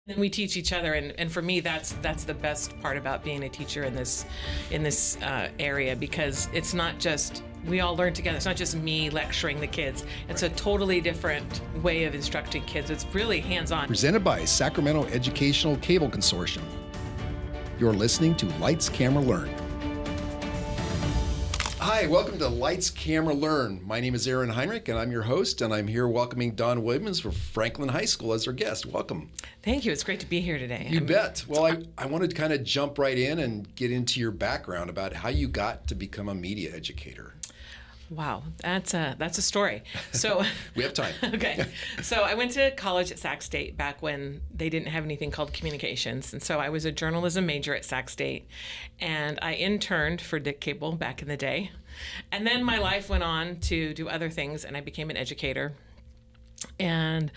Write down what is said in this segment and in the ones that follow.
And we teach each other, and for me, that's the best part about being a teacher in this area, because it's not just we all learn together. It's not just me lecturing the kids. It's a totally different way of instructing kids. It's really hands-on. Presented by Sacramento Educational Cable Consortium. You're listening to Lights, Camera, Learn. Hi, welcome to Lights, Camera, Learn. My name is Aaron Heinrich, and I'm your host, and I'm here welcoming Dawn Williams from Franklin High School as our guest. Welcome. Thank you. It's great to be here today. You bet. Well, I wanted to kind of jump right in and get into your background about how you got to become a media educator. Wow, that's a story. So we have time. Okay. So I went to college at Sac State back when they didn't have anything called communications. And so I was a journalism major at Sac State, and I interned for Dick Cable back in the day. And then my life went on to do other things, and I became an educator. And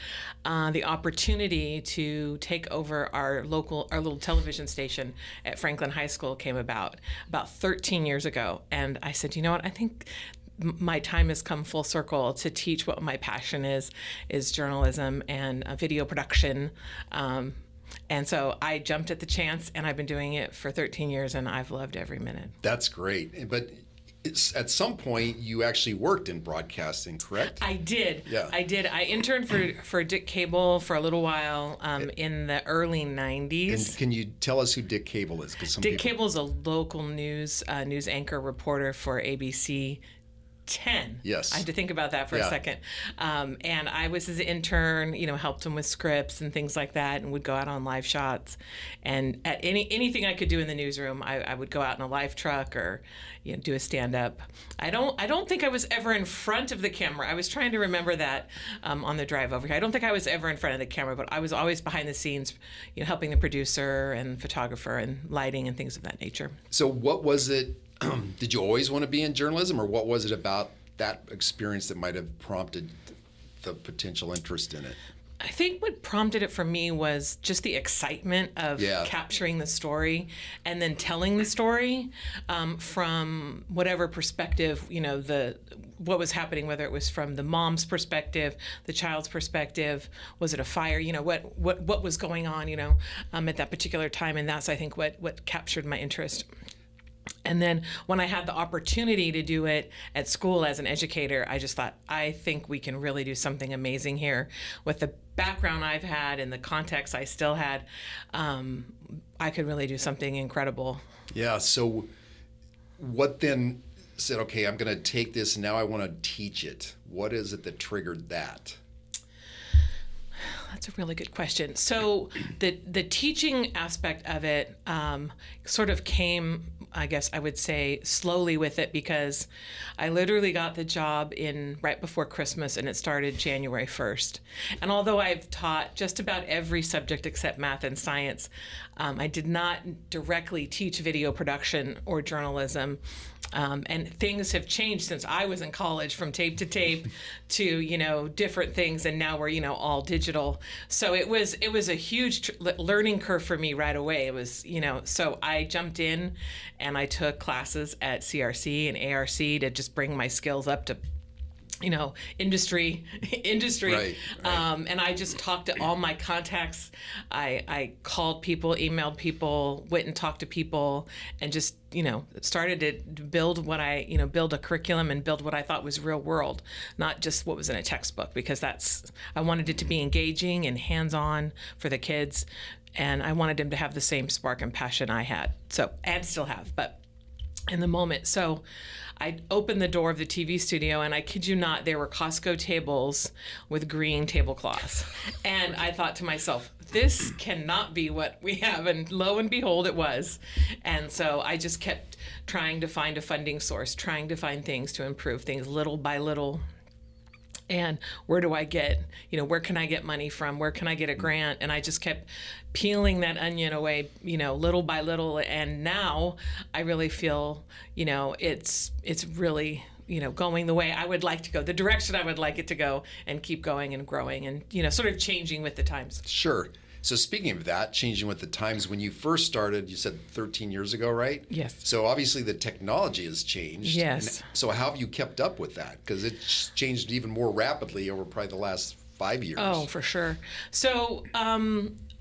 the opportunity to take over our little television station at Franklin High School came about 13 years ago. And I said, you know what, I think my time has come full circle to teach what my passion is journalism and video production. And so I jumped at the chance, and I've been doing it for 13 years, and I've loved every minute. That's great. But at some point, you actually worked in broadcasting, correct? I did. Yeah. I did. I interned for Dick Cable for a little while in the early 90s. And can you tell us who Dick Cable is? Dick Cable is a local news anchor reporter for ABC 10. Yes. I had to think about that for a second. And I was his intern, helped him with scripts and things like that, and would go out on live shots. And at anything I could do in the newsroom, I would go out in a live truck or do a stand-up. I don't think I was ever in front of the camera. I was trying to remember that on the drive over here. I don't think I was ever in front of the camera, but I was always behind the scenes, helping the producer and photographer and lighting and things of that nature. So what was it? Did you always want to be in journalism, or what was it about that experience that might have prompted the potential interest in it? I think what prompted it for me was just the excitement of capturing the story and then telling the story from whatever perspective, what was happening, whether it was from the mom's perspective, the child's perspective, was it a fire, what was going on, at that particular time. And that's, I think, what captured my interest. And then when I had the opportunity to do it at school as an educator, I just thought, I think we can really do something amazing here. With the background I've had and the context I still had, I could really do something incredible. Yeah, so what then said, okay, I'm going to take this and now I want to teach it? What is it that triggered that? That's a really good question. So the teaching aspect of it sort of came, I guess I would say, slowly with it, because I literally got the job right before Christmas, and it started January 1st. And although I've taught just about every subject except math and science, I did not directly teach video production or journalism. And things have changed since I was in college, from tape to tape to, different things. And now we're, all digital. So it was a huge learning curve for me right away. It was, so I jumped in and I took classes at CRC and ARC to just bring my skills up to industry. Right. And I just talked to all my contacts. I called people, emailed people, went and talked to people, and just, started to build build a curriculum and build what I thought was real world, not just what was in a textbook, because I wanted it to be engaging and hands-on for the kids. And I wanted them to have the same spark and passion I had. So, and still have, but in the moment. So I opened the door of the TV studio, and I kid you not, there were Costco tables with green tablecloths. And I thought to myself, this cannot be what we have. And lo and behold, it was. And so I just kept trying to find a funding source, trying to find things to improve things little by little. And where do I get, where can I get money from? Where can I get a grant? And I just kept peeling that onion away, little by little. And now I really feel, it's really, going the way I would like to go, the direction I would like it to go, and keep going and growing and, sort of changing with the times. Sure. So speaking of that, changing with the times, when you first started, you said 13 years ago, right? Yes. So obviously the technology has changed. Yes. So how have you kept up with that? Because it's changed even more rapidly over probably the last 5 years. Oh, for sure. So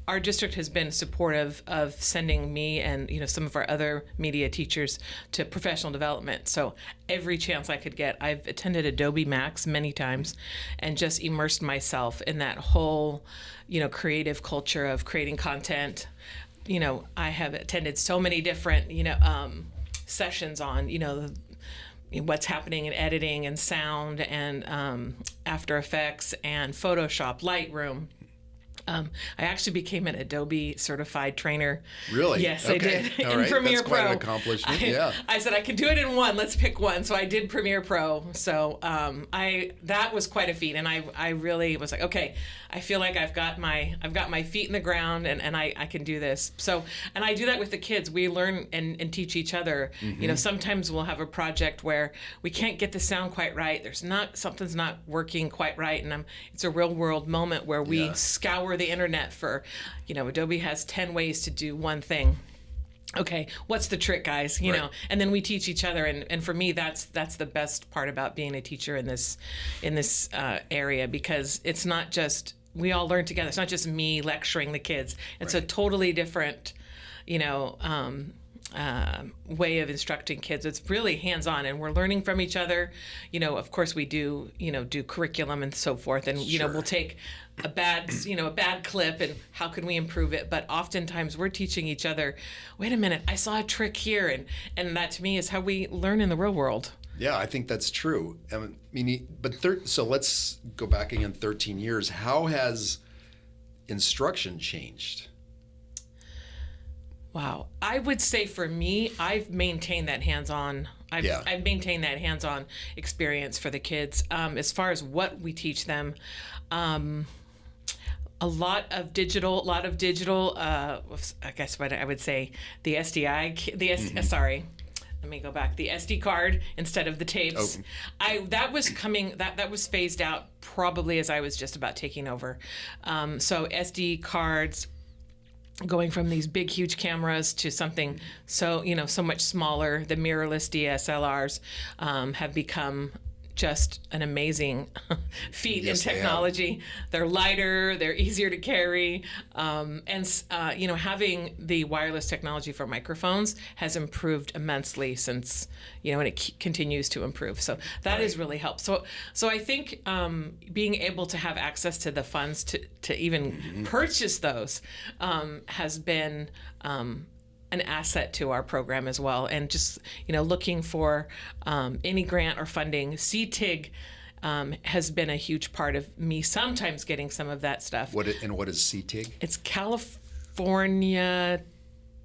our district has been supportive of sending me and some of our other media teachers to professional development. So every chance I could get, I've attended Adobe Max many times and just immersed myself in that whole creative culture of creating content. I have attended so many different sessions on what's happening in editing and sound and After Effects and Photoshop, Lightroom. I actually became an Adobe certified trainer. Really? Yes, Okay. I did. All In right. Premiere That's quite Pro. an accomplishment. Yeah. I said I could do it in one. Let's pick one. So I did Premiere Pro. So that was quite a feat, and I really was like, okay, I feel like I've got my feet in the ground, and I can do this. So, and I do that with the kids. We learn and teach each other. Sometimes we'll have a project where we can't get the sound quite right. Something's not working quite right, and it's a real world moment where we scour the internet for, Adobe has 10 ways to do one thing. Okay, what's the trick, guys? Right. And then we teach each other, and for me, that's the best part about being a teacher in this area, because it's not just we all learn together. It's not just me lecturing the kids. It's a totally different, way of instructing kids. It's really hands-on, and we're learning from each other. Of course we do curriculum and so forth, and we'll take a bad clip and how can we improve it, but oftentimes we're teaching each other, wait a minute, I saw a trick here, and that to me is how we learn in the real world. Yeah, I think that's true. So let's go back again 13 years. How has instruction changed? Wow. I would say for me, I've maintained that hands-on. I've maintained that hands-on experience for the kids. As far as what we teach them, a lot of digital. I guess what I would say, the let me go back. The SD card instead of the tapes. Oh. That was phased out probably as I was just about taking over. So SD cards, going from these big, huge cameras to something so much smaller. The mirrorless DSLRs have become just an amazing feat in technology. They're lighter, they're easier to carry, and having the wireless technology for microphones has improved immensely since, and it continues to improve. So that has really helped. So I think being able to have access to the funds to even purchase those has been an asset to our program as well. And just looking for any grant or funding. CTIG has been a huge part of me sometimes getting some of that stuff. What is CTIG? It's California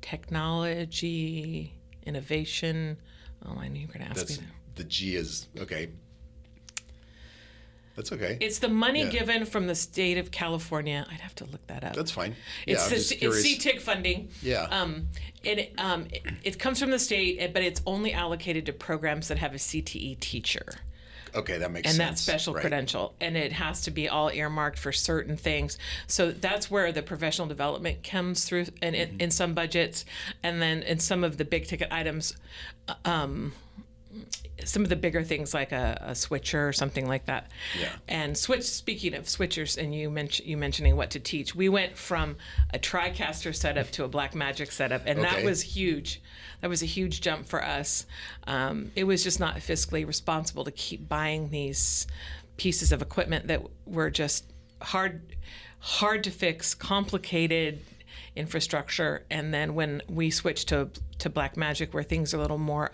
Technology Innovation. Oh, I knew you were going to ask me that. The G is okay. That's okay. It's the money given from the state of California. I'd have to look that up. That's fine. It's CTIG funding. Yeah. It comes from the state, but it's only allocated to programs that have a CTE teacher. Okay, that makes and sense. And that special credential. And it has to be all earmarked for certain things. So that's where the professional development comes through in some budgets. And then in some of the big ticket items, some of the bigger things like a switcher or something like that. Yeah. And speaking of switchers, and you mentioning what to teach, we went from a TriCaster setup to a Blackmagic setup, and that was huge. That was a huge jump for us. It was just not fiscally responsible to keep buying these pieces of equipment that were just hard to fix, complicated infrastructure. And then when we switched to Blackmagic, where things are a little more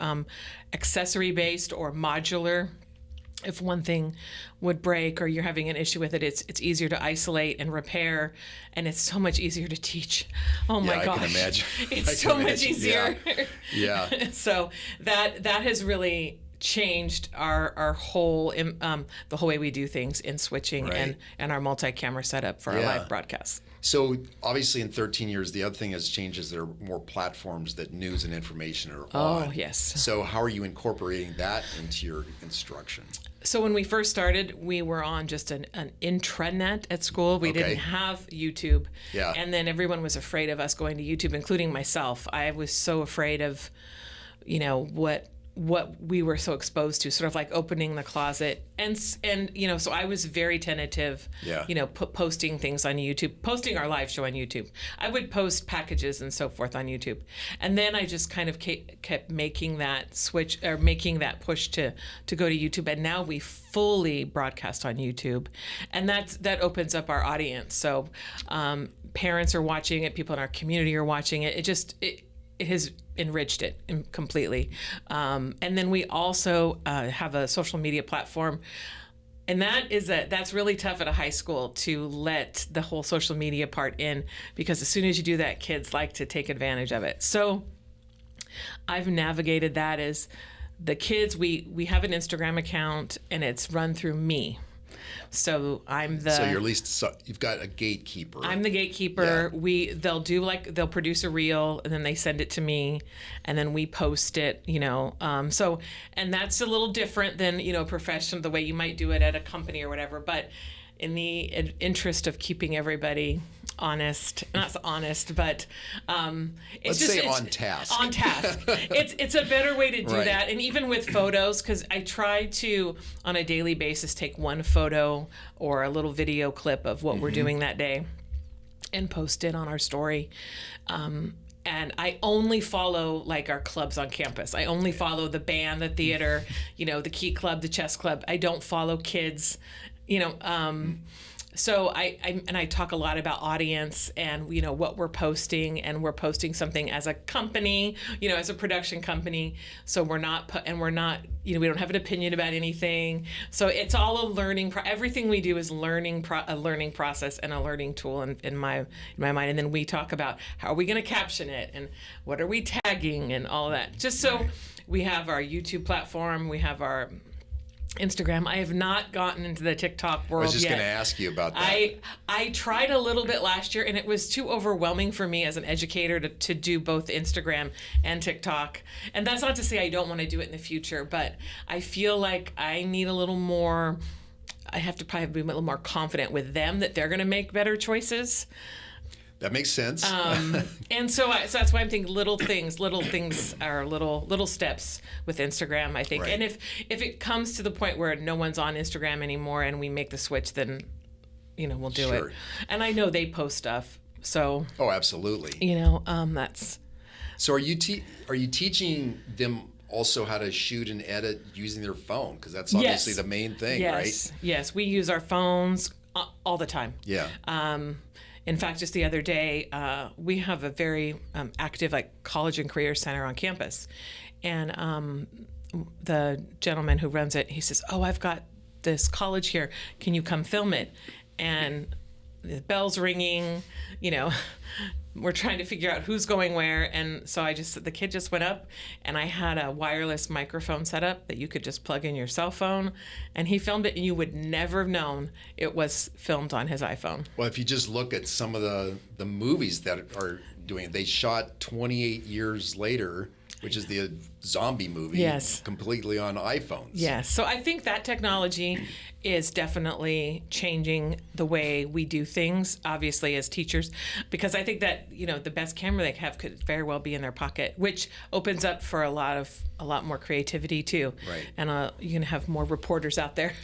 accessory based or modular, if one thing would break or you're having an issue with it, it's easier to isolate and repair, and it's so much easier to teach. Oh my gosh, I can imagine. It's so much easier. Yeah. So that has really changed our whole the whole way we do things in switching and our multi-camera setup for our live broadcasts. So obviously in 13 years, the other thing has changed is there are more platforms that news and information are on. Oh, yes. So how are you incorporating that into your instruction? So when we first started, we were on just an intranet at school. We didn't have YouTube. Yeah. And then everyone was afraid of us going to YouTube, including myself. I was so afraid of, what we were so exposed to, sort of like opening the closet. And so I was very tentative, posting things on YouTube, posting our live show on YouTube. I would post packages and so forth on YouTube. And then I just kind of kept making that switch, or making that push to go to YouTube. And now we fully broadcast on YouTube. And that opens up our audience. So parents are watching it, people in our community are watching it. It has enriched it completely. And then we also have a social media platform. And that's really tough at a high school, to let the whole social media part in, because as soon as you do that, kids like to take advantage of it. So I've navigated that as the kids, we have an Instagram account and it's run through me. So So you're at least, you've got a gatekeeper. I'm the gatekeeper. Yeah. They'll produce a reel and then they send it to me, and then we post it, So, and that's a little different than, professional, the way you might do it at a company or whatever. But in the interest of keeping everybody honest, not so honest, but Let's say on task. On task. It's a better way to do Right. that. And even with photos, because I try to, on a daily basis, take one photo or a little video clip of what we're doing that day and post it on our story. And I only follow like our clubs on campus. I only follow the band, the theater, the key club, the chess club. I don't follow kids, So I talk a lot about audience and, what we're posting, and we're posting something as a company, as a production company. So we don't have an opinion about anything. So it's all a learning, everything we do is a learning process and a learning tool in my mind. And then we talk about how are we going to caption it and what are we tagging and all that. Just so we have our YouTube platform, we have our Instagram. I have not gotten into the TikTok world yet. I was just going to ask you about that. I tried a little bit last year, and it was too overwhelming for me as an educator to do both Instagram and TikTok. And that's not to say I don't want to do it in the future, but I feel like I need a little more, I have to probably be a little more confident with them that they're going to make better choices. That makes sense. And so that's why I'm thinking little things are little steps with Instagram, I think. Right. And if it comes to the point where no one's on Instagram anymore and we make the switch, then, we'll do Sure. it. And I know they post stuff. So, Oh, absolutely. that's. So are you teaching them also how to shoot and edit using their phone? Because that's obviously the main thing, right? Yes, we use our phones all the time. Yeah. In fact, just the other day, we have a very active college and career center on campus. And the gentleman who runs it, he says, "Oh, I've got this college here. Can you come film it?" And the bell's ringing, we're trying to figure out who's going where. And so the kid just went up, and I had a wireless microphone set up that you could just plug in your cell phone, and he filmed it, and you would never have known it was filmed on his iPhone. Well, if you just look at some of the movies that are doing it, they shot 28 years later, which is the zombie movie, Yes. completely on iPhones. Yes. So I think that technology is definitely changing the way we do things, obviously, as teachers, because I think that, the best camera they have could very well be in their pocket, which opens up for a lot more creativity too. Right. And you can have more reporters out there.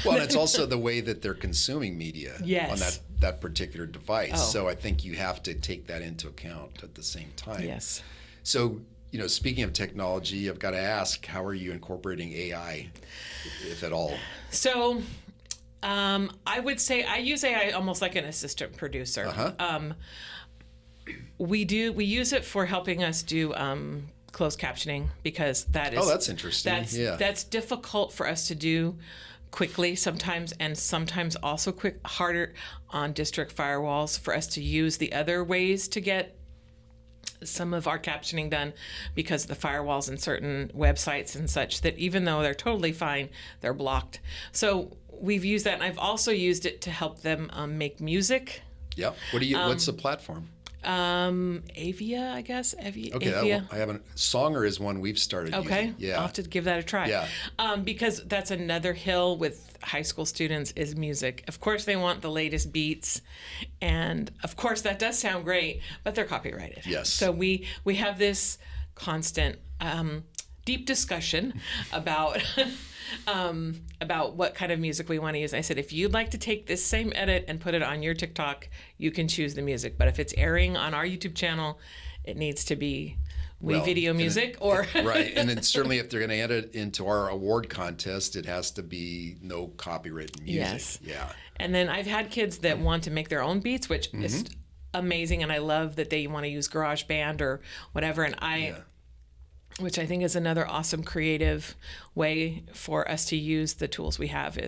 Well, and it's also the way that they're consuming media Yes. on that particular device. Oh. So I think you have to take that into account at the same time. Yes. So, speaking of technology, I've got to ask, how are you incorporating AI, if at all? So I would say I use AI almost like an assistant producer. Uh-huh. We use it for helping us do closed captioning, because that is that's interesting. That's difficult for us to do quickly sometimes, and sometimes also harder on district firewalls for us to use the other ways to get some of our captioning done, because the firewalls in certain websites and such, that even though they're totally fine, they're blocked. So we've used that, and I've also used it to help them make music. Yep. What's the platform? Avia, I guess. Okay, Avia. I haven't. Songer is one we've started using. Yeah. I'll have to give that a try. Yeah. Because that's another hill with high school students is music. Of course, they want the latest beats, and of course that does sound great, but they're copyrighted. Yes. So we have this constant deep discussion about about what kind of music we want to use. I said, if you'd like to take this same edit and put it on your TikTok, you can choose the music. But if it's airing on our YouTube channel, it needs to be video music or right. And then certainly if they're going to edit into our award contest, it has to be no copyrighted music. Yes. Yeah. And then I've had kids that want to make their own beats, which is amazing. And I love that they want to use GarageBand or whatever. And which I think is another awesome creative way for us to use the tools we have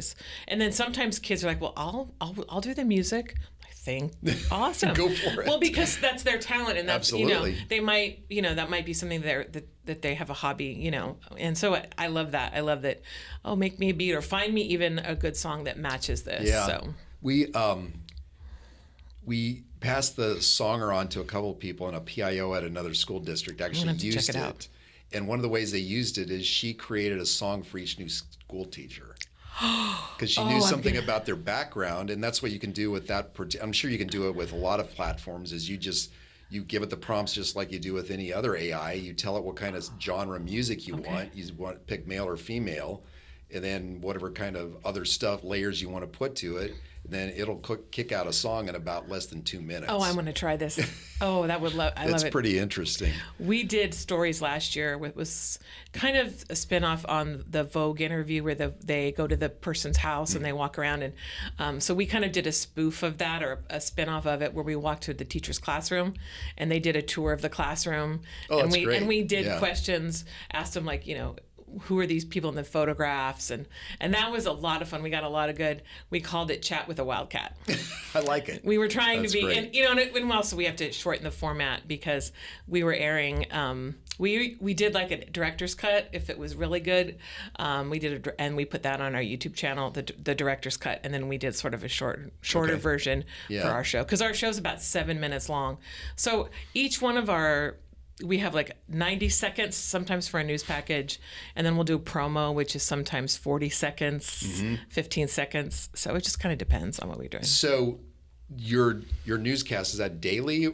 and then sometimes kids are like, well, I'll do the music. I think awesome. Go for it. Well, because that's their talent, and that's absolutely. They might that might be something that they have a hobby, and so I love that. I love that. Oh, make me a beat or find me even a good song that matches this. Yeah. So we passed the songer on to a couple of people, and a PIO at another school district actually used check it out. And one of the ways they used it is she created a song for each new school teacher. Because she knew something about their background, and that's what you can do with that. I'm sure you can do it with a lot of platforms. Is you give it the prompts just like you do with any other AI. You tell it what kind of genre music you want. You want to pick male or female, and then whatever kind of other layers you want to put to it. Then it'll kick out a song in about less than 2 minutes. Oh, I want to try this. Oh, that would love. I love it. It's pretty interesting. We did stories last year. It was kind of a spinoff on the Vogue interview where they go to the person's house and they walk around, and so we kind of did a spoof of that or a spinoff of it where we walked to the teacher's classroom, and they did a tour of the classroom. Oh, and that's great. And we did questions, asked them like who are these people in the photographs, and that was a lot of fun. We got a lot of good. We called it Chat with a Wildcat. I like it. We were trying to be, great. and also we have to shorten the format because we were airing. We did like a director's cut if it was really good. We did and we put that on our YouTube channel, the director's cut, and then we did sort of a shorter version for our show because our show's about 7 minutes long. So each one of we have like 90 seconds sometimes for a news package, and then we'll do promo, which is sometimes 40 seconds, 15 seconds. So it just kind of depends on what we're doing. So your newscast, is that daily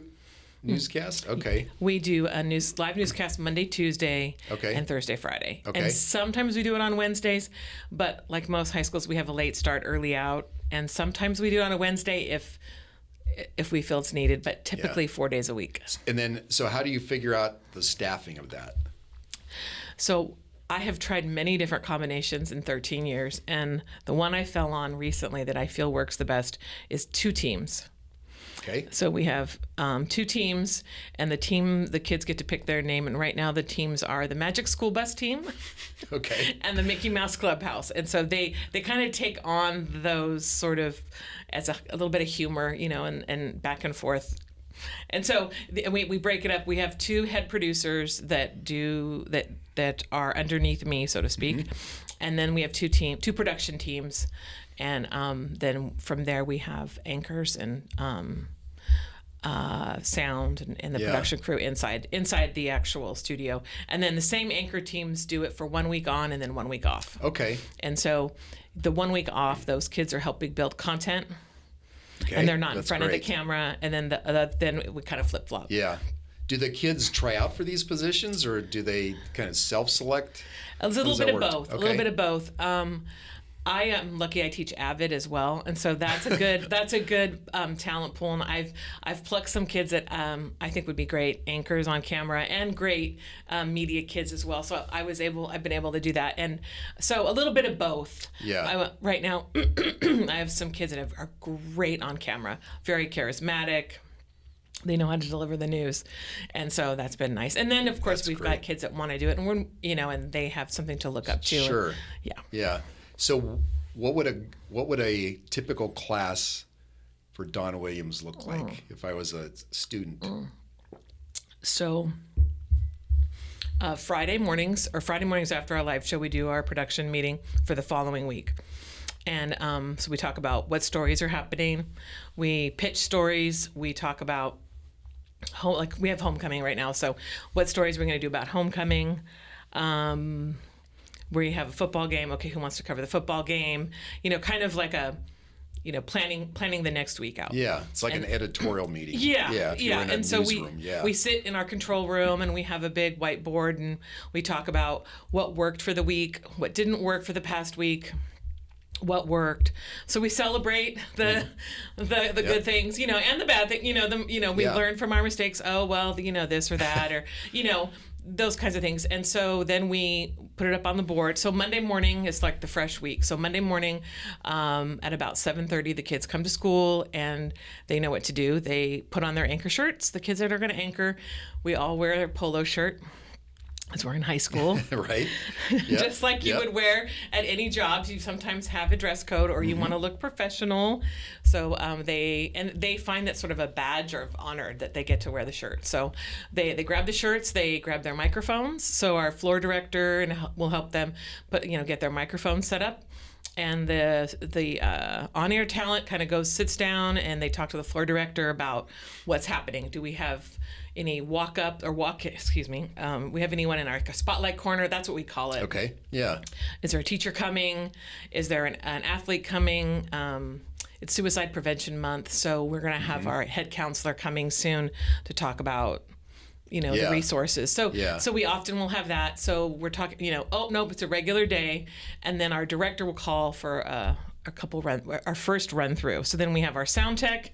newscast? Okay. We do a live newscast Monday, Tuesday, and Thursday, Friday. Okay. And sometimes we do it on Wednesdays, but like most high schools, we have a late start, early out. And sometimes we do it on a Wednesday if we feel it's needed, but typically 4 days a week. And then, so how do you figure out the staffing of that? So I have tried many different combinations in 13 years, and the one I fell on recently that I feel works the best is 2 teams. Okay. So we have 2 teams, and the kids get to pick their name, and right now the teams are the Magic School Bus team and the Mickey Mouse Clubhouse. And so they kind of take on those sort of as a little bit of humor, and back and forth. And so we break it up. We have 2 head producers that are underneath me, so to speak. And then we have 2 production teams. And then from there we have anchors and sound and the production crew inside the actual studio. And then the same anchor teams do it for 1 week on and then 1 week off. Okay. And so the 1 week off, those kids are helping build content. Okay. And they're not in front great. of the camera. And then then we kind of flip flop. Yeah. Do the kids try out for these positions, or do they kind of self-select? A little bit of both. Okay. A little bit of both. I am lucky I teach Avid as well, and so that's a good talent pool. And I've plucked some kids that I think would be great anchors on camera and great media kids as well. So I've been able to do that, and so a little bit of both. Yeah. Right now, I have some kids that are great on camera, very charismatic. They know how to deliver the news, and so that's been nice. And then of course we've got kids that want to do it, and we're and they have something to look up to. Sure. Yeah. Yeah. So what would a typical class for Donna Williams look like if I was a student? So Friday mornings after our live show, we do our production meeting for the following week. And so we talk about what stories are happening. We pitch stories. We talk about we have homecoming right now. So what stories we're going to do about homecoming. We have a football game. Okay, who wants to cover the football game? Kind of like planning the next week out. Yeah, it's like an editorial meeting. Yeah, if you're in a and so newsroom, we sit in our control room and we have a big whiteboard and we talk about what worked for the week, what didn't work for the past week, what worked. So we celebrate the good things, and the bad thing. We learn from our mistakes. Oh well, this or that, or those kinds of things. And so then we put it up on the board. So Monday morning is like the fresh week. So Monday morning at about 7:30, the kids come to school and they know what to do. They put on their anchor shirts. The kids that are going to anchor, we all wear their polo shirt. As we're in high school. Right. Yep. Just like you would wear at any job. You sometimes have a dress code or you want to look professional. So they find that sort of a badge of honor that they get to wear the shirt. So they grab the shirts, they grab their microphones. So our floor director will help them get their microphone set up. And the on-air talent kind of sits down and they talk to the floor director about what's happening. Do we have any we have anyone in our spotlight corner? That's what we call it. Okay, yeah. Is there a teacher coming? Is there an athlete coming? It's Suicide Prevention Month, so we're going to have our head counselor coming soon to talk about the resources. So we often will have that. So we're talking, oh, nope, it's a regular day. And then our director will call for our first run through. So then we have our sound tech,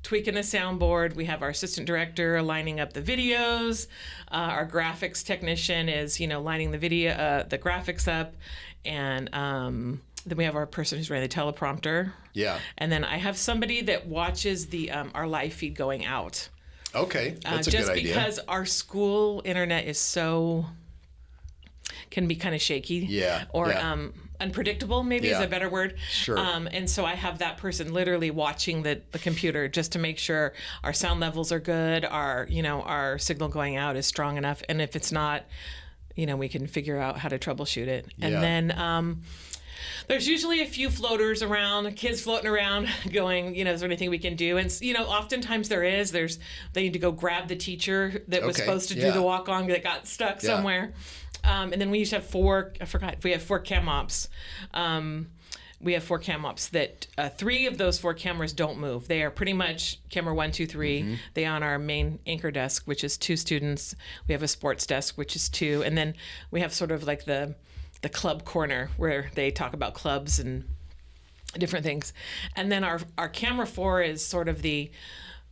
tweaking the soundboard. We have our assistant director lining up the videos. Our graphics technician is, lining the graphics up. And then we have our person who's running the teleprompter. Yeah. And then I have somebody that watches our live feed going out. Okay, that's a good idea. Just because our school internet can be kind of shaky. Yeah. Or unpredictable, maybe is a better word. Sure. And so I have that person literally watching the computer just to make sure our sound levels are good, our signal going out is strong enough. And if it's not, we can figure out how to troubleshoot it. And then there's usually a few floaters around, kids floating around going, is there anything we can do? And, oftentimes they need to go grab the teacher that was supposed to do the walk-on that got stuck somewhere. And then we used to have we have 4 cam ops. We have 4 cam ops that 3 of those 4 cameras don't move. They are pretty much camera 1, 2, 3. They on our main anchor desk, which is 2 students. We have a sports desk, which is 2. And then we have sort of like the club corner where they talk about clubs and different things. And then our camera 4 is sort of the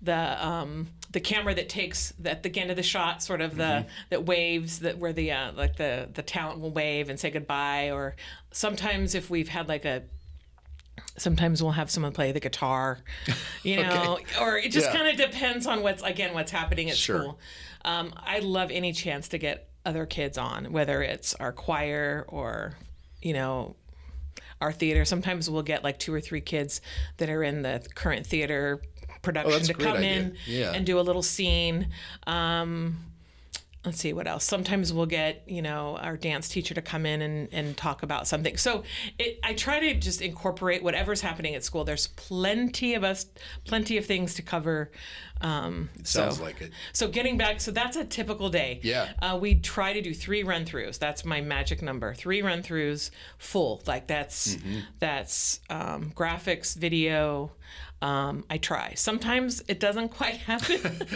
camera that takes at the end of the shot, sort of that waves, where the talent will wave and say goodbye. Or sometimes if we've had sometimes we'll have someone play the guitar, or it just kind of depends on what's happening at school. I love any chance to get other kids on, whether it's our choir or, our theater. Sometimes we'll get 2 or 3 kids that are in the current theater production to come in and do a little scene. Let's see what else. Sometimes we'll get, our dance teacher to come in and talk about something. So I try to just incorporate whatever's happening at school. There's plenty of things to cover. It sounds like it. So getting back, that's a typical day. Yeah. We try to do 3 run-throughs. That's my magic number. 3 run-throughs full. That's graphics, video. I try. Sometimes it doesn't quite happen.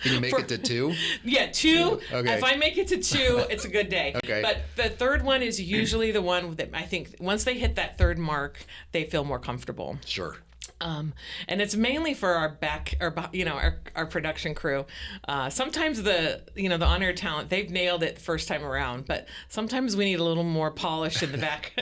Can you make it to 2? Yeah, 2. Okay. If I make it to 2, it's a good day. Okay. But the third one is usually the one that I think once they hit that 3rd mark, they feel more comfortable. Sure. And it's mainly for our our production crew. Sometimes the on-air talent, they've nailed it the first time around, but sometimes we need a little more polish in the back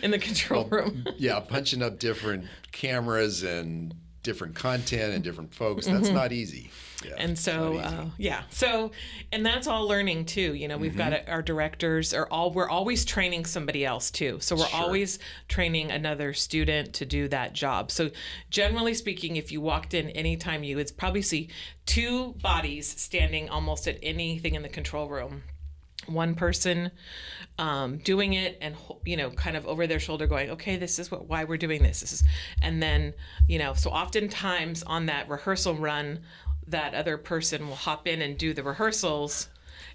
in the control room. Yeah, punching up different cameras and different content and different folks. That's not easy. Yeah, and so, and that's all learning too. We've got our directors we're always training somebody else too. So we're always training another student to do that job. So generally speaking, if you walked in anytime, you would probably see 2 bodies standing almost at anything in the control room. One person doing it and kind of over their shoulder going, okay, this is why we're doing this. And then so oftentimes on that rehearsal run, that other person will hop in and do the rehearsals,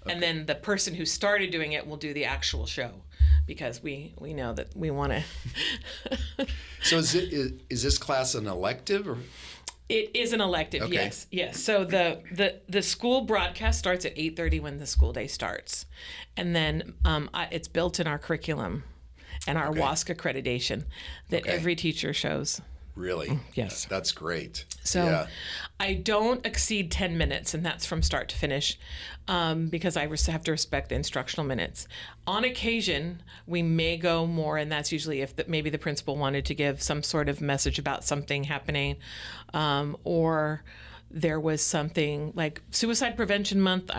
and then the person who started doing it will do the actual show. because we know that we want to. So is this class an elective or? It is an elective, Okay. yes. So the school broadcast starts at 8:30 when the school day starts, and then it's built in our curriculum and our WASC accreditation that every teacher shows. Really? Yes. That's great. So I don't exceed 10 minutes, and that's from start to finish, because I have to respect the instructional minutes. On occasion, we may go more, and that's usually if maybe the principal wanted to give some sort of message about something happening, or there was something like Suicide Prevention Month.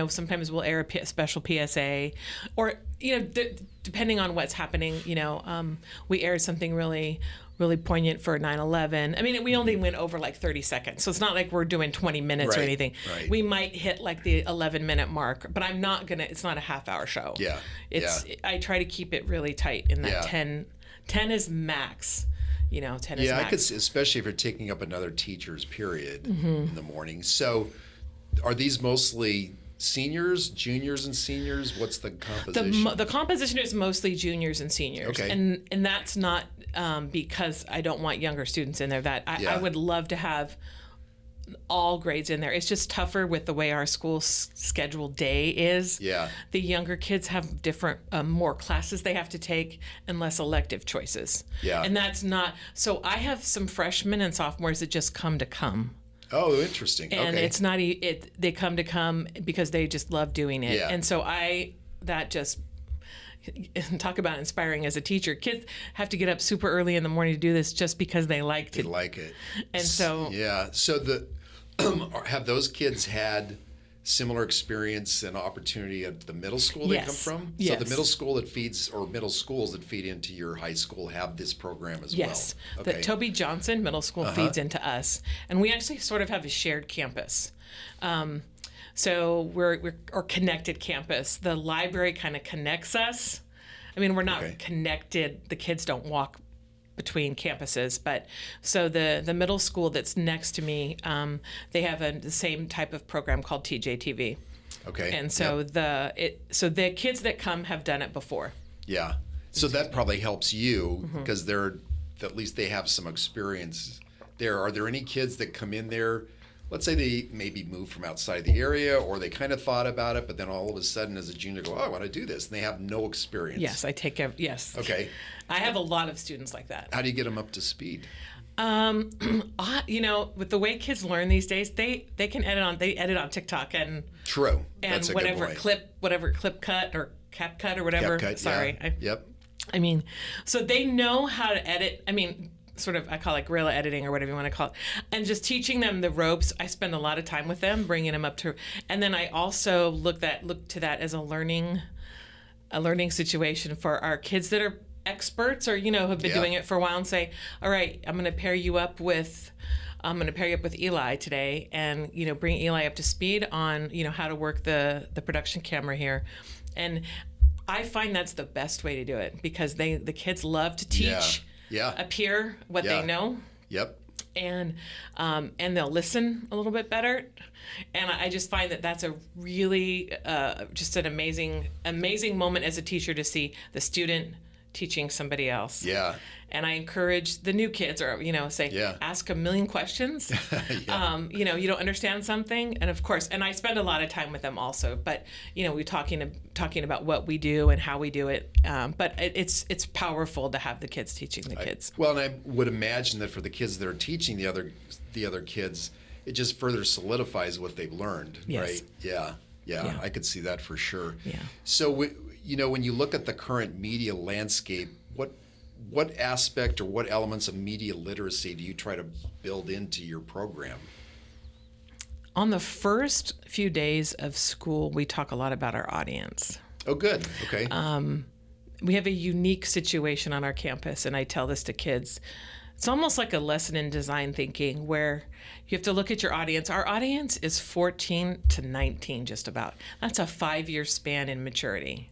Sometimes we'll air a special PSA, or depending on what's happening. We aired something really poignant for 9/11. I mean, we only went over like 30 seconds, so it's not like we're doing 20 minutes or anything. Right. We might hit like the 11-minute mark, but I'm not gonna. It's not a half-hour show. Yeah. I try to keep it really tight in that 10 is max. 10 is max. Yeah, I could see, especially if you're taking up another teacher's period in the morning. So, are these mostly seniors, juniors, and seniors? What's the composition? The composition is mostly juniors and seniors, Okay. and that's not because I don't want younger students in there. I would love to have all grades in there. It's just tougher with the way our school scheduled day is. Yeah. The younger kids have different, more classes they have to take and less elective choices. Yeah. And that's not, so I have some freshmen and sophomores that just come to come. Oh, interesting. And okay. it's not, they come to come because they just love doing it. Yeah. And so talk about inspiring as a teacher. Kids have to get up super early in the morning to do this just because they like to. They like it. And so. Yeah. So have those kids had similar experience and opportunity at the middle school they come from? Yes. So the middle school that feeds, or middle schools that feed into your high school have this program as well? Yes. Okay. The Toby Johnson Middle School feeds into us. And we actually sort of have a shared campus. So we're connected campus. The library kind of connects us. I mean, we're not connected. The kids don't walk between campuses, but so the middle school that's next to me, they have the same type of program called TJTV. Okay. And so the kids that come have done it before. Yeah. So that probably helps you because at least they have some experience there. Are there any kids that come in there? Let's say they maybe moved from outside the area, or they kind of thought about it, but then all of a sudden as a junior go, oh, I want to do this, and they have no experience. Yes, I take care. Yes. Okay. I have a lot of students like that. How do you get them up to speed? With the way kids learn these days, they can edit on TikTok and True. That's a whatever good point. clip cut or cap cut or whatever. CapCut, Sorry. Yeah. Yep. I mean, so they know how to edit. I mean, sort of, I call it guerrilla editing or whatever you want to call it, and just teaching them the ropes. I spend a lot of time with them, bringing them up to, and then I also look to that as a learning situation for our kids that are experts or have been doing it for a while, and say, all right, I'm going to pair you up with Eli today, and bring Eli up to speed on how to work the production camera here, and I find that's the best way to do it because the kids love to teach. Yeah. Appear what they know. Yep. And they'll listen a little bit better. And I just find that that's a really just an amazing moment as a teacher to see the student teaching somebody else. Yeah. And I encourage the new kids, or say, ask a million questions. You don't understand something, and of course, and I spend a lot of time with them also. But we're talking about what we do and how we do it. But it's powerful to have the kids teaching the kids. Well, and I would imagine that for the kids that are teaching the other kids, it just further solidifies what they've learned, Yes. right? Yeah, I could see that for sure. Yeah. So when you look at the current media landscape, what aspect or what elements of media literacy do you try to build into your program? On the first few days of school, we talk a lot about our audience. Oh, good. Okay. We have a unique situation on our campus, and I tell this to kids. It's almost like a lesson in design thinking where you have to look at your audience. Our audience is 14 to 19, just about. That's a 5-year span in maturity.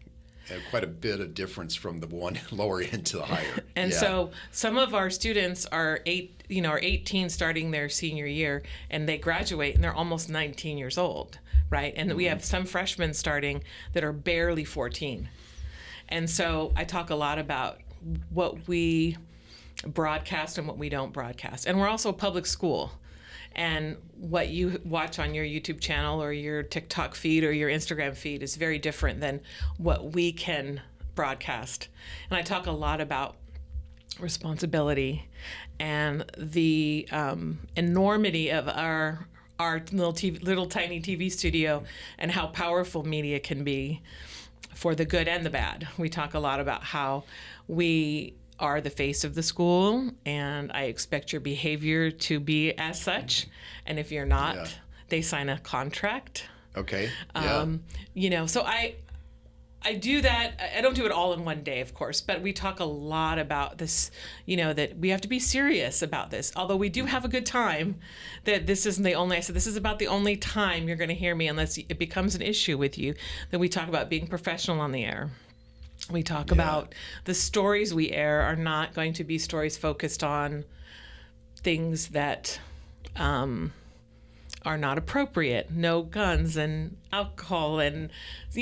And quite a bit of difference from the one lower end to the higher. And so some of our students are 18 starting their senior year, and they graduate and they're almost 19 years old, right? And we have some freshmen starting that are barely 14. And so I talk a lot about what we broadcast and what we don't broadcast. And we're also a public school. And what you watch on your YouTube channel or your TikTok feed or your Instagram feed is very different than what we can broadcast. And I talk a lot about responsibility and the enormity of our little tiny TV studio and how powerful media can be for the good and the bad. We talk a lot about how we are the face of the school, and I expect your behavior to be as such. And if you're not, they sign a contract. Okay. So I do that. I don't do it all in one day, of course, but we talk a lot about this, that we have to be serious about this. Although we do have a good time, that this isn't the only, I said, this is about the only time you're going to hear me unless it becomes an issue with you. That we talk about being professional on the air. We talk about the stories we air are not going to be stories focused on things that are not appropriate. No guns and alcohol and,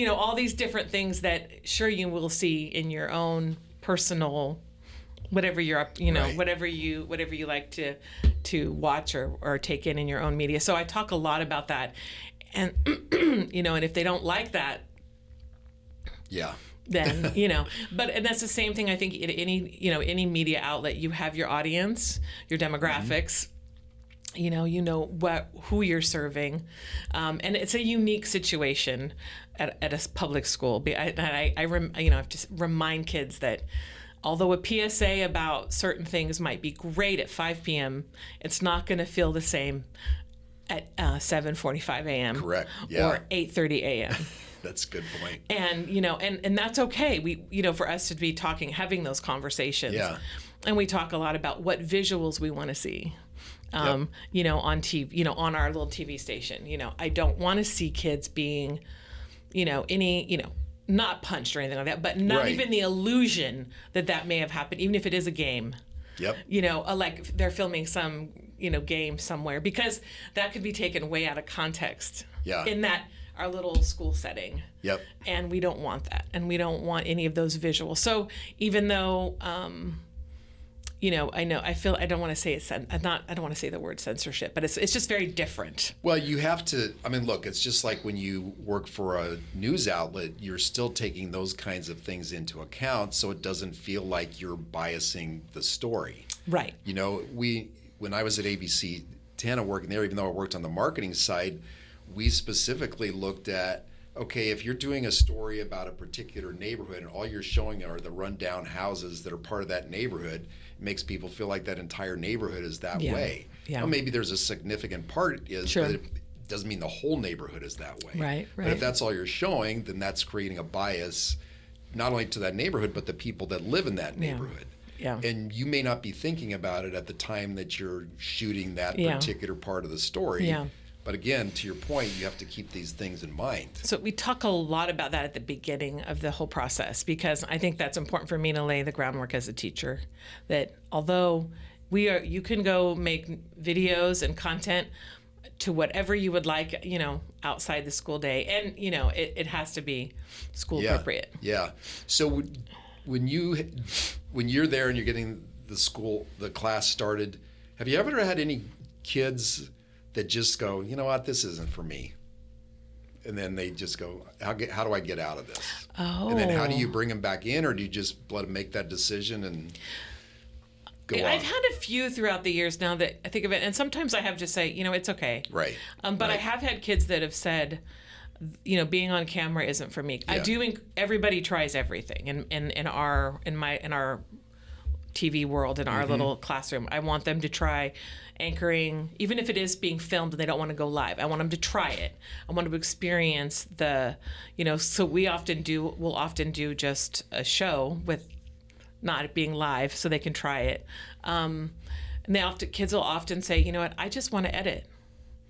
all these different things that sure you will see in your own personal, whatever you're up, Right. whatever you like to watch or take in your own media. So I talk a lot about that. And, and if they don't like that, then and that's the same thing. I think in any media outlet, you have your audience, your demographics. Who you're serving, and it's a unique situation at a public school. I have to remind kids that although a PSA about certain things might be great at 5 p.m., it's not going to feel the same at 7:45 a.m. Correct. Yeah. Or 8:30 a.m. That's a good point. And and that's okay. We for us to be having those conversations. Yeah. And we talk a lot about what visuals we want to see. On TV, on our little TV station. I don't want to see kids being, not punched or anything like that, but not Right. even the illusion that may have happened, even if it is a game. Yep. Like they're filming some, game somewhere, because that could be taken way out of context. Yeah. In that our little school setting. Yep. And we don't want that, and we don't want any of those visuals. So even though, I don't want to say I don't want to say the word censorship, but it's just very different. Well, you have to, look, it's just like when you work for a news outlet, you're still taking those kinds of things into account, so it doesn't feel like you're biasing the story. Right. When I was at ABC, Tana working there, even though I worked on the marketing side, we specifically looked at, okay, if you're doing a story about a particular neighborhood and all you're showing are the rundown houses that are part of that neighborhood, it makes people feel like that entire neighborhood is that way. Yeah. Well, maybe there's a significant part Sure. but it doesn't mean the whole neighborhood is that way. Right. But if that's all you're showing, then that's creating a bias, not only to that neighborhood, but the people that live in that neighborhood. Yeah. And you may not be thinking about it at the time that you're shooting that Yeah. particular part of the story. Yeah. But again, to your point, you have to keep these things in mind. So we talk a lot about that at the beginning of the whole process, because I think that's important for me to lay the groundwork as a teacher, that although you can go make videos and content to whatever you would like, outside the school day, and it has to be school appropriate. Yeah. So when you're there and you're getting the class started, have you ever had any kids that just go, you know what, this isn't for me? And then they just go, how do I get out of this? Oh. And then how do you bring them back in, or do you just let them make that decision and go on? I've had a few throughout the years now that I think of it, and sometimes I have to say, it's okay. Right. But Right. I have had kids that have said, being on camera isn't for me. Yeah. Everybody tries everything in our TV world, in our little classroom. I want them to try anchoring, even if it is being filmed and they don't want to go live. I want them to try it. I want them to experience so we'll often do just a show with not being live, so they can try it. And kids will often say, you know what, I just want to edit.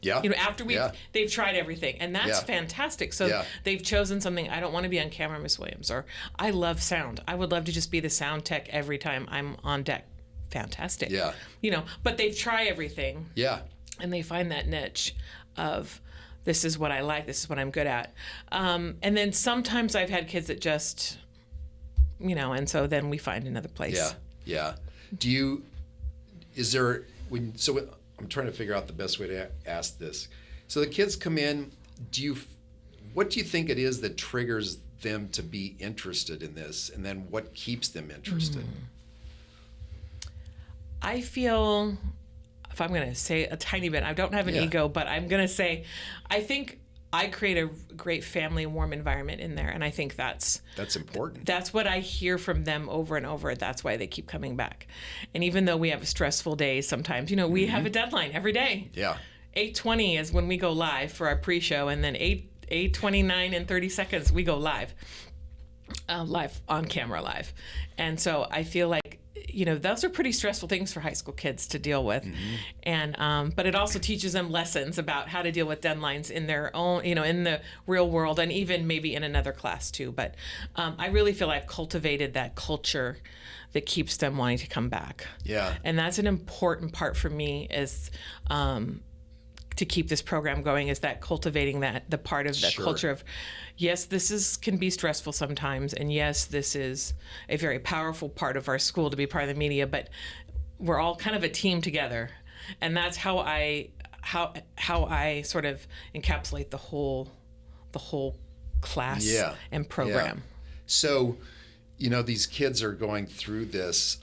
Yeah. After they've tried everything, and that's fantastic. So they've chosen something. I don't want to be on camera, Miss Williams, or I love sound. I would love to just be the sound tech every time I'm on deck. Fantastic. Yeah. But they've tried everything. Yeah. And they find that niche of, this is what I like, this is what I'm good at. And then sometimes I've had kids that just and so then we find another place. Yeah. I'm trying to figure out the best way to ask this. So the kids come in, what do you think it is that triggers them to be interested in this? And then what keeps them interested? I feel, if I'm going to say a tiny bit, I don't have an ego, but I'm going to say, I think I create a great family, warm environment in there. And I think that's important. That's what I hear from them over and over. That's why they keep coming back. And even though we have stressful days sometimes, we have a deadline every day. Yeah. 8:20 is when we go live for our pre-show. And then 8:29 and 30 seconds, we go live on camera live. And so I feel like, those are pretty stressful things for high school kids to deal with. And, but it also teaches them lessons about how to deal with deadlines in their own, in the real world, and even maybe in another class too. But I really feel I've cultivated that culture that keeps them wanting to come back. Yeah. And that's an important part for me is, to keep this program going, is that cultivating the part of the culture of, yes, can be stressful sometimes, and yes, this is a very powerful part of our school to be part of the media, but we're all kind of a team together, and that's how I sort of encapsulate the whole class and program. Yeah. So, these kids are going through this.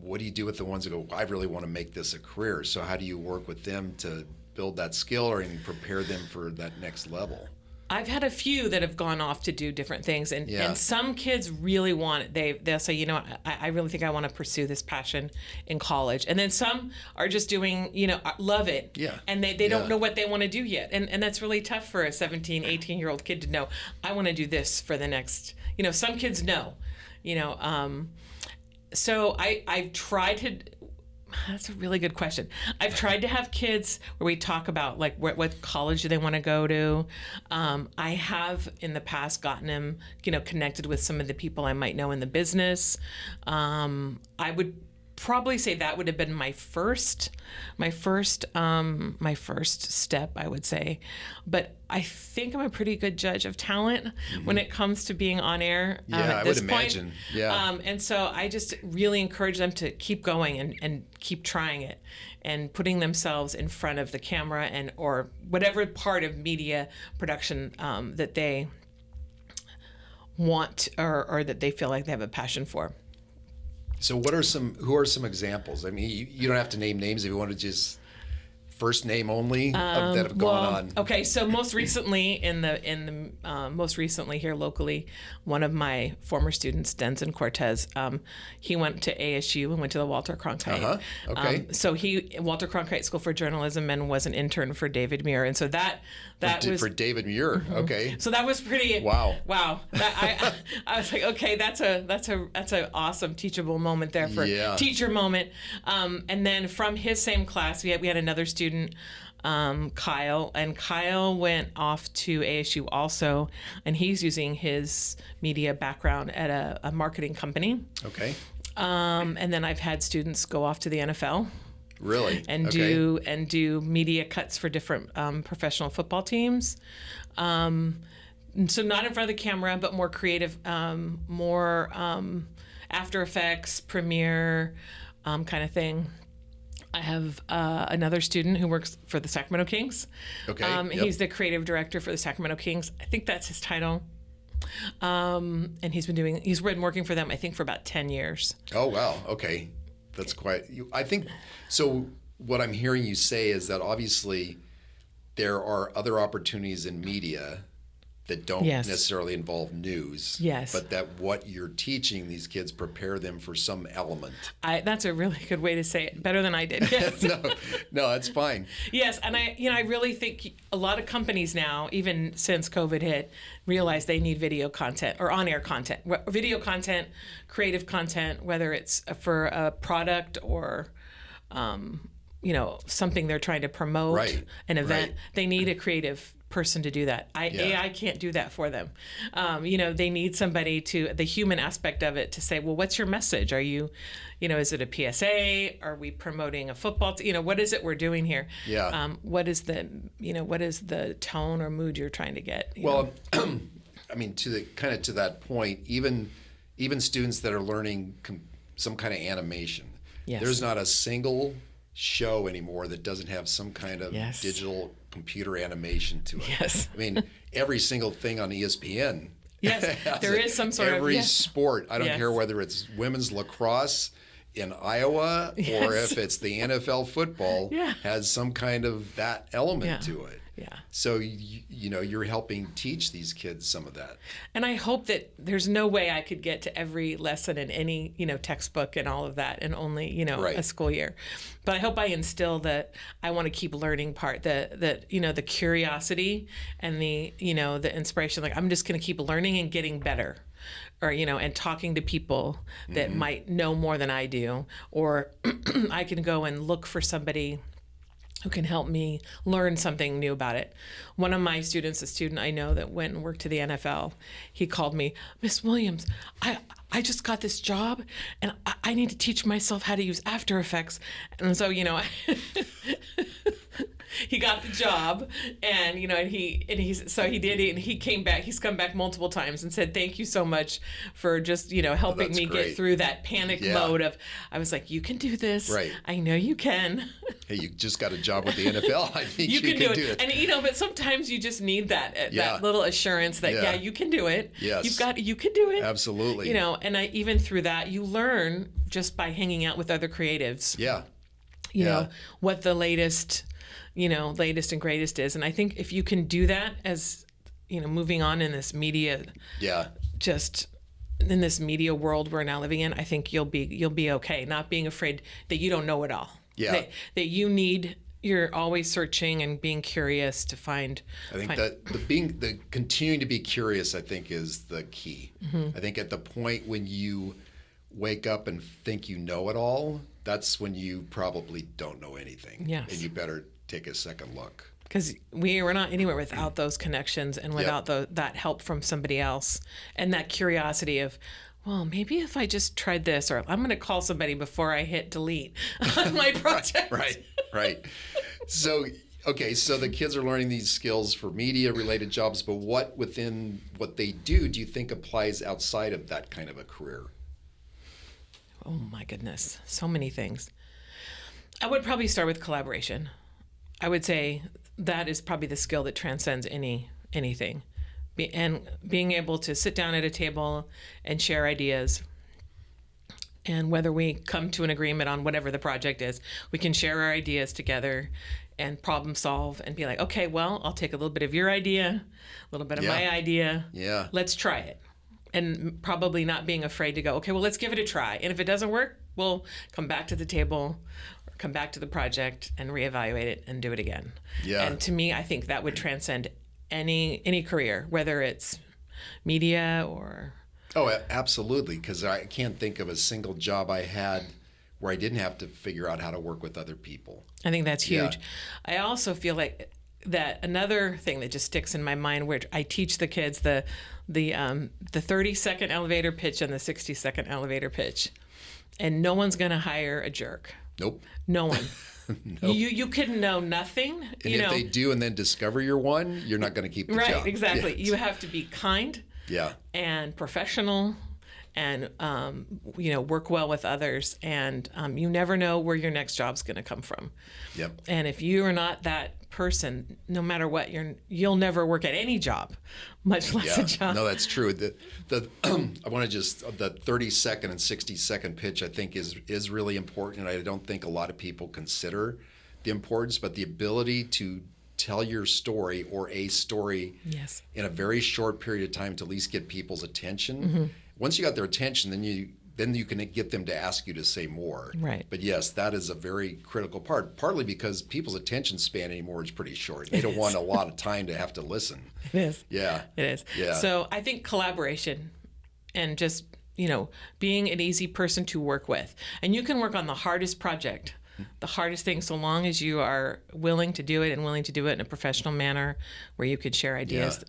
What do you do with the ones that go, I really want to make this a career? So how do you work with them to build that skill and prepare them for that next level? I've had a few that have gone off to do different things, and some kids really want it. They'll say, I really think I want to pursue this passion in college. And then some are just doing, love it. Yeah. And they don't know what they want to do yet. And that's really tough for a 17, 18-year-old kid to know, I want to do this for the next, some kids know, So I've tried to, that's a really good question. I've tried to have kids where we talk about like what college do they want to go to. I have in the past gotten them, connected with some of the people I might know in the business. I would probably say that would have been my first step, I would say. But I think I'm a pretty good judge of talent when it comes to being on air. At this I would imagine. Point. Yeah. And so I just really encourage them to keep going and keep trying it and putting themselves in front of the camera or whatever part of media production that they want or that they feel like they have a passion for. So who are some examples? I mean, you don't have to name names if you want to just first name only that have gone on. Okay, so most recently most recently here locally, one of my former students, Denson Cortez, he went to ASU and went to the Walter Cronkite. Okay. So Walter Cronkite School for Journalism and was an intern for David Muir, and so that was for David Muir. Okay. So that was pretty. Wow. I was like, okay, that's a awesome teachable moment there for teacher moment. And then from his same class, we had another student, Kyle, and Kyle went off to ASU also, and he's using his media background at a marketing company. Okay. And then I've had students go off to the NFL. Really? And do media cuts for different professional football teams. So not in front of the camera, but more creative, more After Effects, Premiere kind of thing. I have another student who works for the Sacramento Kings. Okay. He's the creative director for the Sacramento Kings. I think that's his title. And he's been working for them, I think, for about 10 years. Oh, wow. Okay. That's quite, I think, so what I'm hearing you say is that obviously there are other opportunities in media that don't necessarily involve news. Yes. But that what you're teaching these kids prepare them for some element. That's a really good way to say it. Better than I did. Yes. No, that's fine. Yes, and I really think a lot of companies now, even since COVID hit, realize they need video content or on-air content. Video content, creative content, whether it's for a product or something they're trying to promote, an event. Right. They need a creative person to do that. AI can't do that for them. They need somebody the human aspect of it to say, well, what's your message? Are you, is it a PSA? Are we promoting a football what is it we're doing here? Yeah. What is the tone or mood you're trying to get? Well, I mean, to that point, even students that are learning some kind of animation, Yes. there's not a single show anymore that doesn't have some kind of Yes. digital computer animation to it. Yes. I mean, every single thing on ESPN. Yes, there is some sort of every yes. sport. I don't Yes. care whether it's women's lacrosse in Iowa or Yes. if it's the NFL football, Yeah. has some kind of that element Yeah. to it. Yeah. So you're helping teach these kids some of that. And I hope that there's no way I could get to every lesson in any, textbook and all of that in only, Right. a school year. But I hope I instill that I want to keep learning part, that the curiosity and the inspiration. Like, I'm just going to keep learning and getting better. Or, and talking to people that might know more than I do. Or I can go and look for somebody who can help me learn something new about it. One of my students, a student I know that went and worked to the NFL, he called me, Miss Williams, I just got this job and I need to teach myself how to use After Effects. And so, he got the job and he did it, and he came back. He's come back multiple times and said, thank you so much for just, helping me great. get through that panic mode of, I was like, you can do this. Right. I know you can. Hey, you just got a job with the NFL. I think you can do it. And but sometimes you just need that Yeah. that little assurance that you can do it. Yes. You can do it. Absolutely. And even through that you learn just by hanging out with other creatives. Yeah. You know what the latest and greatest is. And I think if you can do that as moving on in this media just in this media world we're now living in, I think you'll be okay. Not being afraid that you don't know it all. Yeah. That you're always searching and being curious to find. I think that the continuing to be curious, I think, is the key. I think at the point when you wake up and think you know it all, that's when you probably don't know anything. Yes. And you better take a second look. Because we're not anywhere without those connections and without that help from somebody else and that curiosity of, well, maybe if I just tried this, or I'm going to call somebody before I hit delete on my project. Right. So the kids are learning these skills for media-related jobs, but what within what they do you think applies outside of that kind of a career? Oh my goodness, so many things. I would probably start with collaboration. I would say that is probably the skill that transcends anything. And being able to sit down at a table and share ideas. And whether we come to an agreement on whatever the project is, we can share our ideas together and problem solve and be like, okay, well, I'll take a little bit of your idea, a little bit of my idea. Yeah. Let's try it. And probably not being afraid to go, okay, well, let's give it a try. And if it doesn't work, we'll come back to the table or come back to the project and reevaluate it and do it again. Yeah. And to me, I think that would transcend any career, whether it's media or... Oh, absolutely, because I can't think of a single job I had where I didn't have to figure out how to work with other people. I think that's huge. Yeah. I also feel like that another thing that just sticks in my mind, where I teach the kids the 30-second elevator pitch and the 60-second elevator pitch, and no one's going to hire a jerk. Nope. No one. Nope. You can know nothing. And if they do and then discover you're one, you're not going to keep the job. Right, exactly. Yes. You have to be kind and professional and, work well with others. And you never know where your next job's going to come from. Yep. And if you are not that person, no matter what, you'll never work at any job, much less a job. No, that's true. I want to just, the 30-second and 60-second pitch, I think is really important. I don't think a lot of people consider the importance, but the ability to tell your story or a story in a very short period of time to at least get people's attention. Mm-hmm. Once you got their attention, then you can get them to ask you to say more. Right. But yes, that is a very critical part, partly because people's attention span anymore is pretty short. They don't want a lot of time to have to listen. It is. Yeah. It is. Yeah. So I think collaboration and just, being an easy person to work with. And you can work on the hardest project, the hardest thing, so long as you are willing to do it and willing to do it in a professional manner where you could share ideas.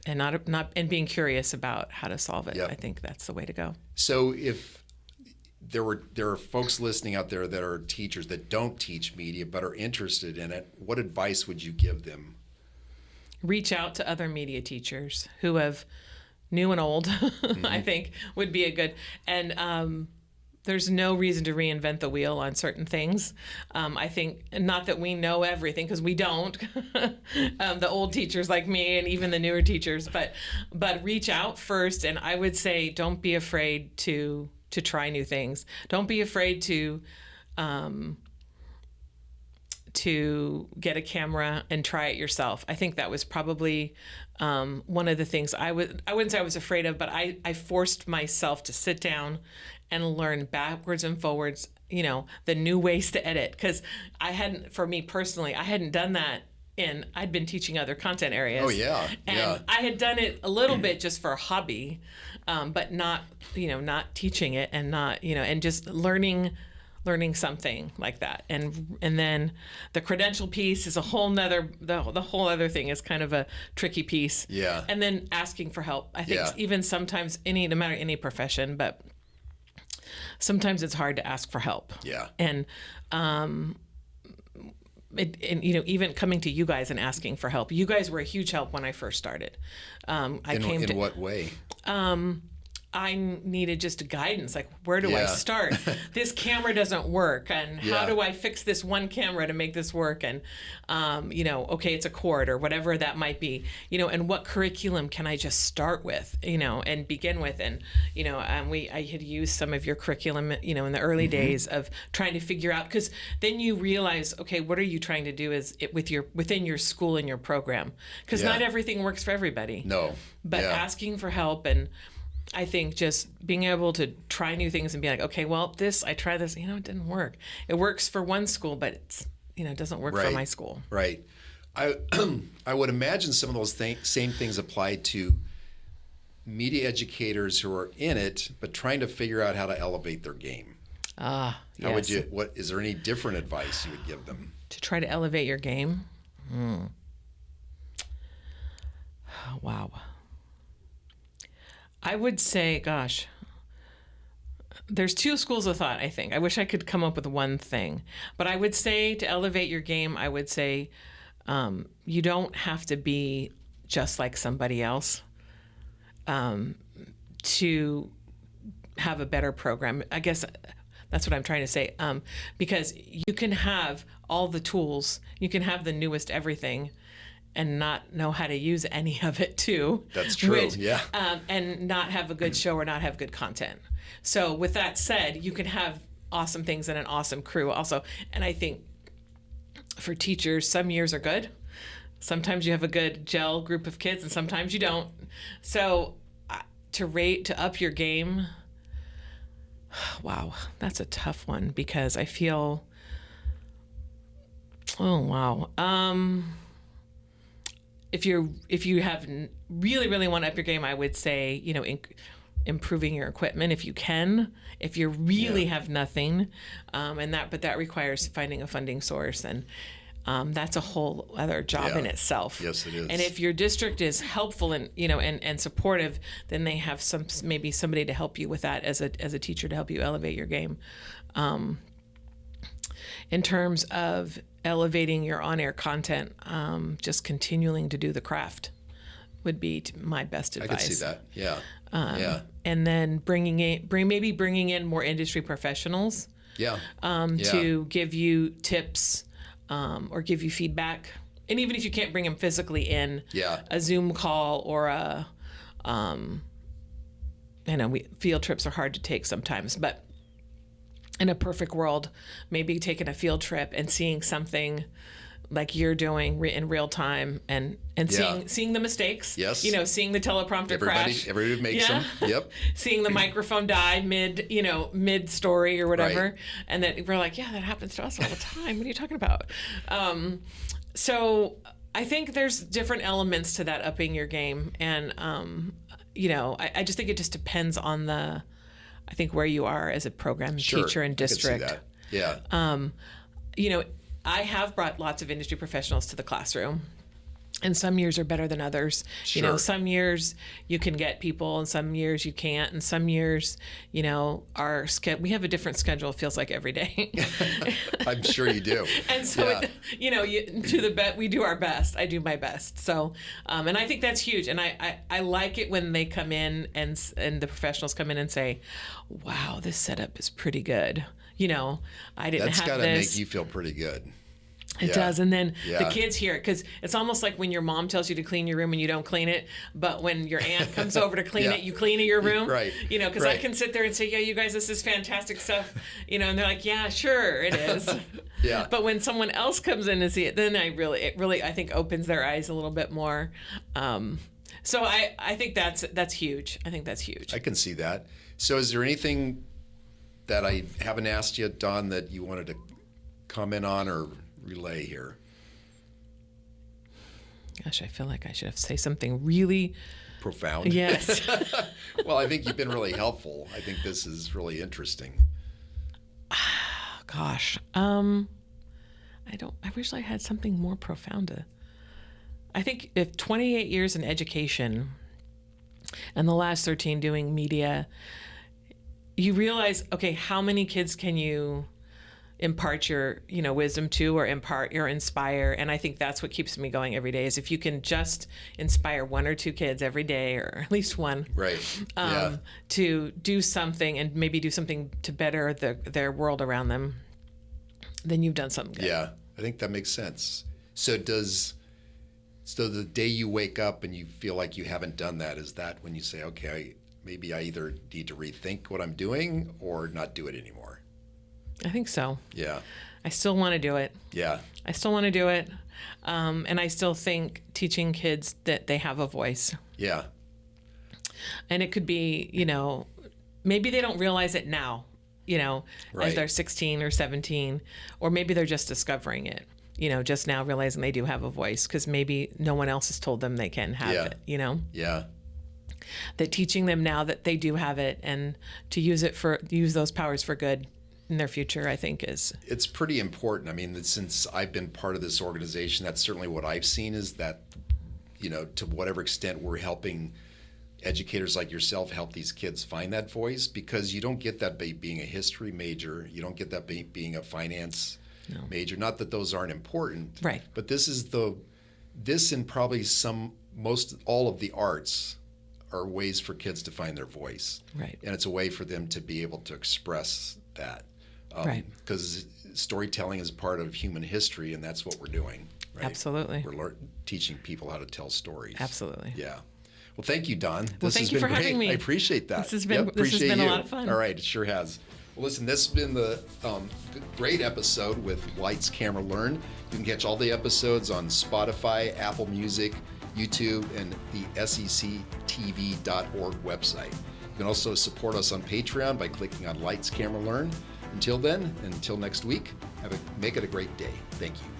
And not being curious about how to solve it. Yep. I think that's the way to go. So if there are folks listening out there that are teachers that don't teach media but are interested in it, what advice would you give them? Reach out to other media teachers who have new and old, I think would be a good, and there's no reason to reinvent the wheel on certain things. I think, not that we know everything, because we don't, the old teachers like me and even the newer teachers, but reach out first. And I would say, don't be afraid to try new things. Don't be afraid to get a camera and try it yourself. I think that was probably one of the things I wouldn't say I was afraid of, but I forced myself to sit down and learn backwards and forwards, the new ways to edit. Because for me personally, I hadn't done that I'd been teaching other content areas. Oh, yeah. And I had done it a little bit just for a hobby, but not teaching it, and not, and just learning something like that. And then the credential piece is a whole nother, the whole other thing is kind of a tricky piece. Yeah. And then asking for help. I think even sometimes no matter any profession, but sometimes it's hard to ask for help. Yeah. And, even coming to you guys and asking for help. You guys were a huge help when I first started. In what way? I needed just guidance, like, where do I start? This camera doesn't work, and how do I fix this one camera to make this work? And, okay, it's a cord or whatever that might be, and what curriculum can I just start with, and begin with? And, I had used some of your curriculum, in the early days of trying to figure out, because then you realize, okay, what are you trying to do within your school and your program? Because not everything works for everybody. No. But asking for help, and I think just being able to try new things and be like, okay, well, I tried this, it didn't work. It works for one school, but it's, it doesn't work for my school. Right. I would imagine some of those same things apply to media educators who are in it, but trying to figure out how to elevate their game. How would is there any different advice you would give them? To try to elevate your game? Wow. I would say, gosh, there's two schools of thought, I think. I wish I could come up with one thing. But I would say, to elevate your game, I would say you don't have to be just like somebody else to have a better program. I guess that's what I'm trying to say. Because you can have all the tools, you can have the newest everything, and not know how to use any of it too. That's true, yeah. And not have a good show or not have good content. So with that said, you can have awesome things and an awesome crew also. And I think for teachers, some years are good. Sometimes you have a good gel group of kids and sometimes you don't. So to up your game, wow, that's a tough one, because I feel, oh, wow. If you have really want to up your game, I would say, improving your equipment if you can. If you really have nothing, but that requires finding a funding source, and that's a whole other job in itself. Yes, it is. And if your district is helpful and and supportive, then they have maybe somebody to help you with that as a teacher to help you elevate your game. In terms of elevating your on-air content, just continuing to do the craft would be my best advice. I could see that. Yeah. And then bringing in more industry professionals. To give you tips or give you feedback. And even if you can't bring them physically in, a Zoom call or field trips are hard to take sometimes, but in a perfect world, maybe taking a field trip and seeing something like you're doing in real time, and seeing the mistakes. Yes. Seeing the teleprompter crash. Everybody makes them. Yep. Seeing the microphone die mid story or whatever, Right. and that we're like, that happens to us all the time. What are you talking about? So I think there's different elements to that upping your game, and I just think it just depends on where you are as a program teacher and district. I could see that. Yeah. I have brought lots of industry professionals to the classroom And some years are better than others. You know, Sure. some years you can get people and some years you can't. And some years, you know, we have a different schedule, it feels like every day. I'm sure you do. And so, Yeah. you know, we do our best. I do my best. So, and I think that's huge. And I like it when they come in and the professionals come in and say, wow, this setup is pretty good. You know, I didn't That's have got to this. make you feel pretty good. It Yeah. does. And then the Yeah. kids hear it, because it's almost like when your mom tells you to clean your room and you don't clean it. But when your aunt comes over to clean Yeah. it, you clean your room. Right. You know, because I Right. can sit there and say, yeah, you guys, this is fantastic stuff. You know, and they're like, yeah, sure, it is. Yeah. But when someone else comes in and see it, then it really, I think, opens their eyes a little bit more. So I think that's huge. I think that's huge. I can see that. So is there anything that I haven't asked you, Don, that you wanted to comment on or relay here? Gosh, I feel like I should have say something really. Profound? Yes. Well, I think you've been really helpful. I think this is really interesting. Gosh, I wish I had something more profound to. I think if 28 years in education and the last 13 doing media, you realize, okay, how many kids can you impart your, you know, wisdom to, or impart or inspire? And I think that's what keeps me going every day, is if you can just inspire one or two kids every day, or at least one, Right. Yeah. to do something, and maybe do something to better their world around them, then you've done something good. Yeah. I think that makes sense. So the day you wake up and you feel like you haven't done that, is that when you say, okay, maybe I either need to rethink what I'm doing or not do it anymore? I think so. Yeah. I still want to do it. Yeah. I still want to do it. And I still think teaching kids that they have a voice. Yeah. And it could be, you know, maybe they don't realize it now, you know, Right. as they're 16 or 17, or maybe they're just discovering it, you know, just now realizing they do have a voice, because maybe no one else has told them they can have Yeah. it, you know, Yeah. that teaching them now that they do have it, and to use those powers for good in their future, I think is. It's pretty important. I mean, since I've been part of this organization, that's certainly what I've seen, is that, you know, to whatever extent we're helping educators like yourself help these kids find that voice, because you don't get that by being a history major. You don't get that by being a finance major. Not that those aren't important. Right. But this and probably most all of the arts are ways for kids to find their voice. Right. And it's a way for them to be able to express that. Right. Because storytelling is part of human history, and that's what we're doing. Right? Absolutely. We're teaching people how to tell stories. Absolutely. Yeah. Well, thank you, Don. This thank has you been for great. having me. I appreciate that. This has been appreciate a you. lot of fun. All right, it sure has. Well, listen, this has been the great episode with Lights, Camera, Learn. You can catch all the episodes on Spotify, Apple Music, YouTube, and the secctv.org website. You can also support us on Patreon by clicking on Lights, Camera, Learn. Until then, until next week, make it a great day. Thank you.